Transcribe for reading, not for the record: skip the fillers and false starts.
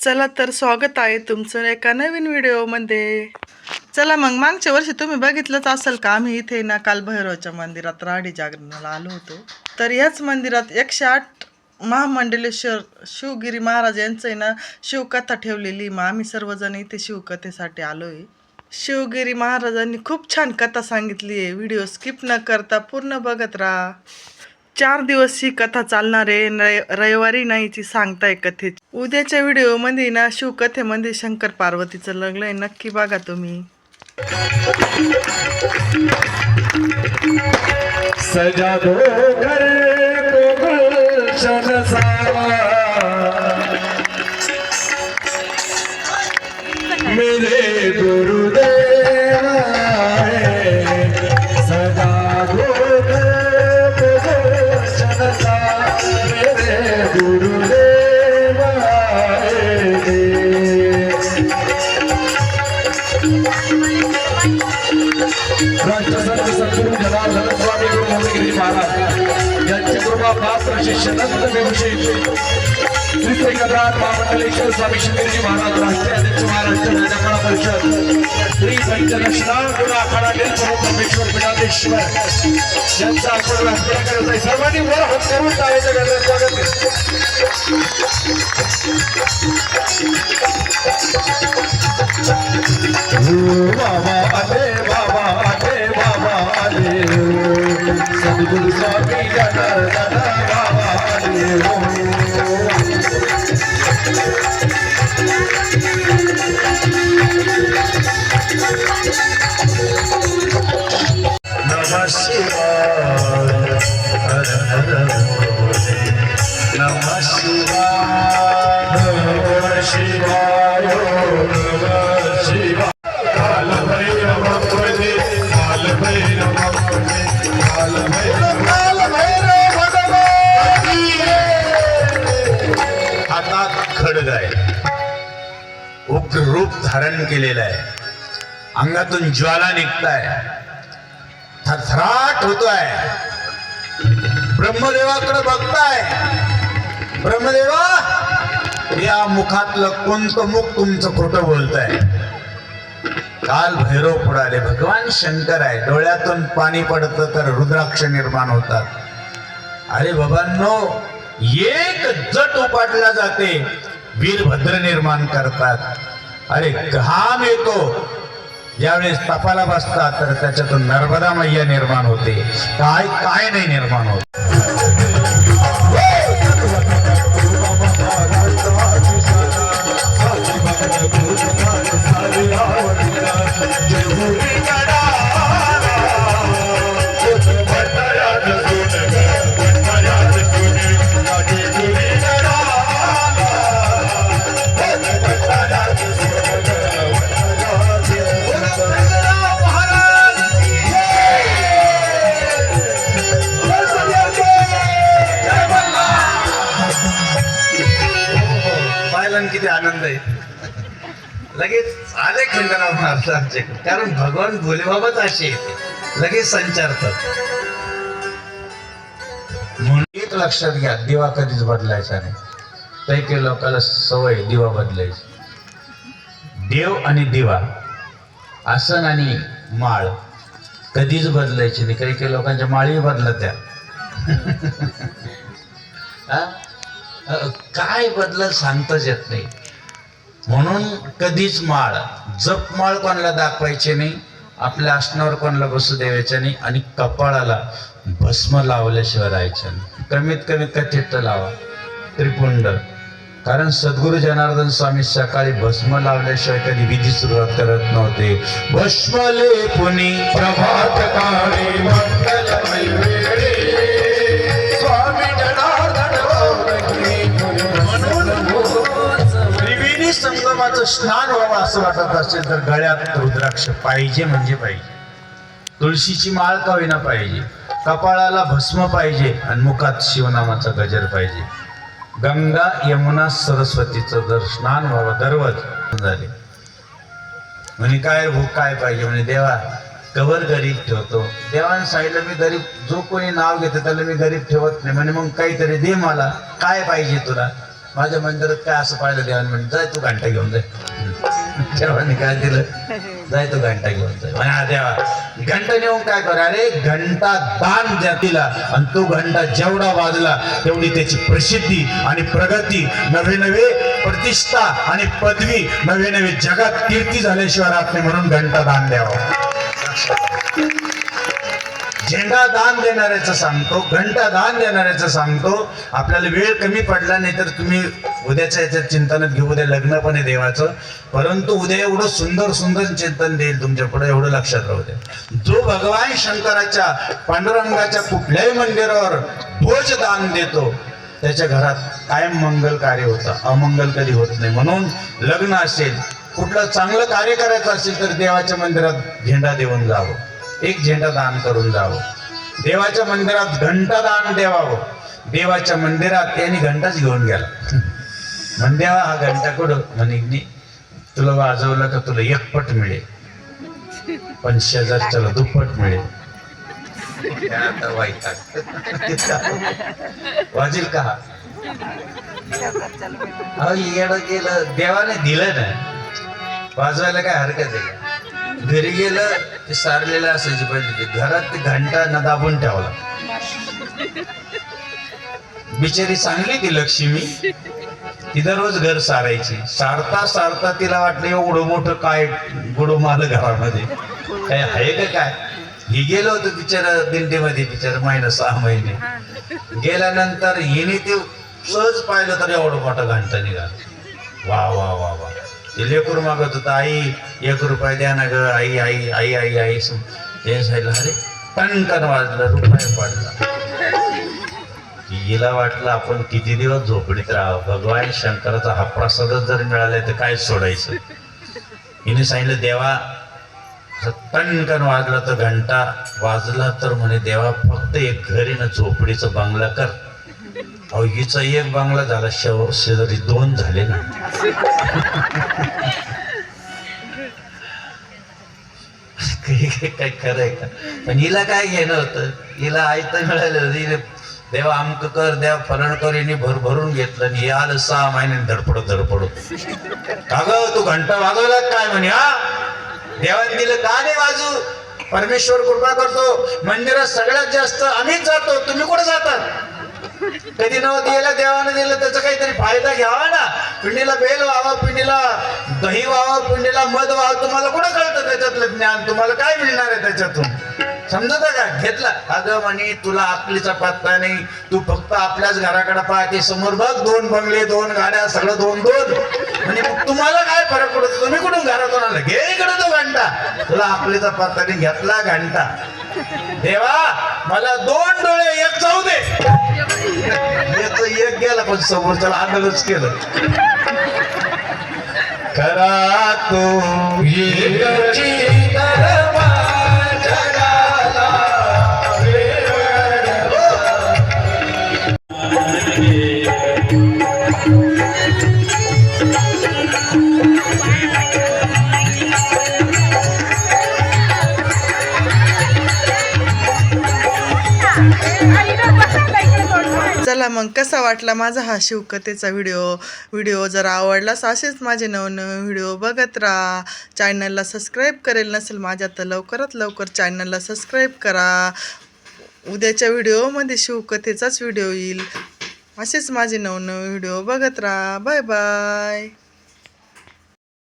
चला तर स्वागत आहे तुमचं एका नवीन व्हिडिओमध्ये. चला मग मागच्या वर्षी तुम्ही बघितलंच असेल का आम्ही इथे ना कालभैरवच्या मंदिरात राडी जागरणाला आलो होतो. तर याच मंदिरात 108 महामंडलेश्वर शिवगिरी महाराज यांचं ना शिवकथा ठेवलेली. मग आम्ही सर्वजण इथे शिवकथेसाठी आलोय. शिवगिरी महाराजांनी खूप छान कथा सांगितली आहे. व्हिडिओ स्किप न करता पूर्ण बघत राहा. 4 दिवस ही कथा चालणार आहे. रविवारी नाहीची सांगताय कथेची. उद्याच्या व्हिडिओमध्ये ना शिवकथेमध्ये शंकर पार्वतीचं लग्न आहे. नक्की बघा तुम्ही. सजा दो घर को गुलशन सा मेरे गुरुदेव सजा दो घर को गुलशन सा मेरे गुरुदेव राष्ट्रसंत सद्गुरु जनार्दन स्वामी गुरु मोहनगिरी महाराज यांचे कृपा पात्र शिष्य नंद विभूषित श्री सेकंदराज महामंडलेश्वर स्वामी शिवगिरी महाराज राष्ट्रीय अध्यक्ष महाराष्ट्र राजकाळा परिषद श्री पंचदशनाम गुरु आखाडा प्रमुख परमेश्वर पीठाधीश्वर यांचा आपण राष्ट्रीय करत आहे. सर्वांनी वर हात करून टाळ्याच्या गजरात स्वागत बाबा आले बाबा आले बाबा आले सद्गुरु स्वामी जनार्दन बाबा आले नमः शिवाय हर हर भोले नमः शिवाय नमः शिवाय नमः शिवाय काल भैरव भोले काल भैरव भोले काल भैरव हातात खड्ग आहे. उग्र रूप धारण केलेलं आहे. अंगातून ज्वाला निघताय. थरथराट होतोय. ब्रह्मदेवाकडे बघताय. ब्रह्मदेवा या मुखातलं कोणतं मुख तुमचं खोटं बोलताय. काल भैरव पुढाले भगवान शंकर आहे. डोळ्यातून पाणी पडतं तर रुद्राक्ष निर्माण होतात. अरे बाबांनो एक जट उपाटला जाते वीरभद्र निर्माण करतात. अरे घाम येतो ज्यावेळेस तपाला बसतात तर त्याच्यातून नर्मदा मैया निर्माण होते. काय काय नाही निर्माण होत. किती आनंद आहे. लगेच आले खंडनाथ महाराज आमच्याकडे. कारण भगवान भोलेबाबाच असे लगेच संचारतात. म्हणून एक लक्षात घ्या, दिवा कधीच बदलायचा नाही. काही काही लोकांना सवय दिवा बदलायची. देव आणि दिवा, आसन आणि माळ कधीच बदलायची नाही. काही काही लोकांच्या माळी बदलत्या. काय बदल सांगताच येत नाही. म्हणून कधीच माळ जपमाळ कोणाला दाखवायची नाही. आपल्या आसनावर कोणाला बसू द्यायचे नाही. आणि कपाळाला भस्म लावल्याशिवाय राहायचं नाही. कमीत कमी कथित लावा त्रिपुंड. कारण सद्गुरु जनार्दन स्वामी सकाळी भस्म लावल्याशिवाय कधी विधी सुरुवात करत नव्हते. भस्मले पुनी प्रभात काळी मंगलमय वेळी स्वामी जनार्दन त्रिवेणी संगमाचं स्नान व्हावं असं वाटत असेल तर गळ्यात रुद्राक्ष पाहिजे म्हणजे पाहिजे. तुळशीची माळ का होईना पाहिजे. कपाळाला भस्म पाहिजे आणि मुखात शिवनामाचा गजर पाहिजे. गंगा यमुना सरस्वतीचं जर स्नान व्हावं दररोज झाले म्हणे काय हो काय पाहिजे म्हणे देवा कवर गरीब ठेवतो. देवाने सांगितलं मी गरीब जो कोणी नाव घेतं त्याला मी गरीब ठेवत नाही. म्हणे मग काहीतरी दे मला काय पाहिजे तुला. माझ्या मंदिरात काय असं पाहिलं देवाने म्हणे जाय तू घंटा घेऊन जाय. देवाने काय दिलं जाय तू घंटा घेऊन जाय. म्हणे हा देवा घंटा नेऊन काय कर. अरे घंटा दान द्या तिला आणि तो घंटा जेवढा वाजला तेवढी त्याची प्रसिद्धी आणि प्रगती नवे नवे प्रतिष्ठा आणि पदवी नवे नवे जगात कीर्ती झाल्याशिवाय राहत नाही. म्हणून घंटा दान द्यावं. झेंडा दान देणाऱ्याचं सांगतो घंटा दान देणाऱ्याचं सांगतो. आपल्याला वेळ कमी पडला नाही तर तुम्ही उद्याच्या याच्यात चिंतनात घेऊ. उद्या लग्न पण आहे देवाचं. परंतु उद्या एवढं सुंदर सुंदर चिंतन देईल तुमच्या पुढे एवढं लक्षात राहू द्या. जो भगवान शंकराच्या पांडुरंगाच्या कुठल्याही मंदिरावर ध्वज दान देतो त्याच्या घरात कायम मंगल कार्य होतं. अमंगल कधी होत नाही. म्हणून लग्न असेल कुठलं चांगलं कार्य करायचं असेल तर देवाच्या मंदिरात झेंडा देऊन जावं. एक झेंडा दान करून जावं. देवाच्या मंदिरात घंटा दान द्यावं. देवाच्या मंदिरात त्यांनी घंटाच घेऊन गेला. म्हण देवा हा घंटा कुठं म्हणे तुला वाजवलं का तुला एकपट मिळेल पण शेजारच्याला दुप्पट मिळेल. आता वाईट वाजेल का हा. अहो येणं गेलं देवाने दिलं ना वाजवायला काय हरकत आहे. घरी गेलं ते सारलेलं असायची पाहिजे. घरात ते घंटा न दाबून ठेवला. बिचारी चांगली ती लक्ष्मी. ती दररोज घर सारायची. सारता सारता तिला वाटलं एवढं मोठं काय गुडोमाल घरामध्ये काय आहे का काय. ही गेलो होतं बिचारा दिंडीमध्ये बिचारा महिना 6 महिने. गेल्यानंतर हिने ते सहज पाहिलं तर एवढं मोठा घंटा निघाला. वा वा वा वा. ते लेकरू मागत होतं आई 1 रुपया द्या ना ग आई आई आई आई आई. ते सांगितलं अरे टणकन वाजलं रुपये पडला. हिला वाटलं आपण किती दिवस झोपडीत राहावं. भगवान शंकराचा हा प्रसादच जर मिळाला तर काय सोडायचं. हिने सांगितलं देवा टणकन वाजला तर घंटा वाजला तर म्हणे देवा फक्त एक घरी ना झोपडीचं बंगला कर. अहो हिचा एक बंगला झाला शेजारी 2 झाले ना. काही खरं आहे का. पण हिला काय घेणं होतं. हिला आयतं मिळालं. देवा अमक कर देवा फरण कर. हिने भरभरून घेतलं आणि हे आलं 6 महिने धडपडत का ग तू घंटा वाजवला काय म्हणे. हा देवाने दिलं का नाही वाजू. परमेश्वर कृपा करतो. मंदिरात सगळ्यात जास्त आम्हीच जातो. तुम्ही कुठे जातात. कधी नव्हतं दिलं देवाने दिलं त्याचा काहीतरी फायदा घ्यावा ना. पिंडीला बेल व्हावं पिंडीला दही व्हावं पिंडीला मध व्हावं. तुम्हाला कुठं कळतं त्याच्यातलं ज्ञान. तुम्हाला काय मिळणार आहे त्याच्यातून समजत का. घेतला अगं म्हणे तुला अकलीचा पत्ता नाही. तू फक्त आपल्याच घराकडे पाहते. समोर बघ 2 बंगले 2 गाड्या सगळं 2-2. म्हणजे मग तुम्हाला काय फरक पडतो. तुम्ही कुठून घरातून आला. घे इकडे तो घंटा. तुला अकलीचा पत्ता नाही घेतला घंटा. देवा मला 2 डोळे 1 जाऊ दे. एक गेला पण समोरच्याला आंदोलनच केलं. करा तो चला मग कसा वाटला माझा हा शिवकथेचा व्हिडिओ जर आवडलास असेच माझे नवनवीन व्हिडिओ बघत राहा. चॅनलला सबस्क्राईब करेल नसेल माझ्या तर लवकरात लवकर चॅनलला सबस्क्राईब करा. उद्याच्या व्हिडिओमध्ये शिवकथेचाच व्हिडिओ येईल. असेच माझे नवनवीन व्हिडिओ बघत राहा. Bye bye.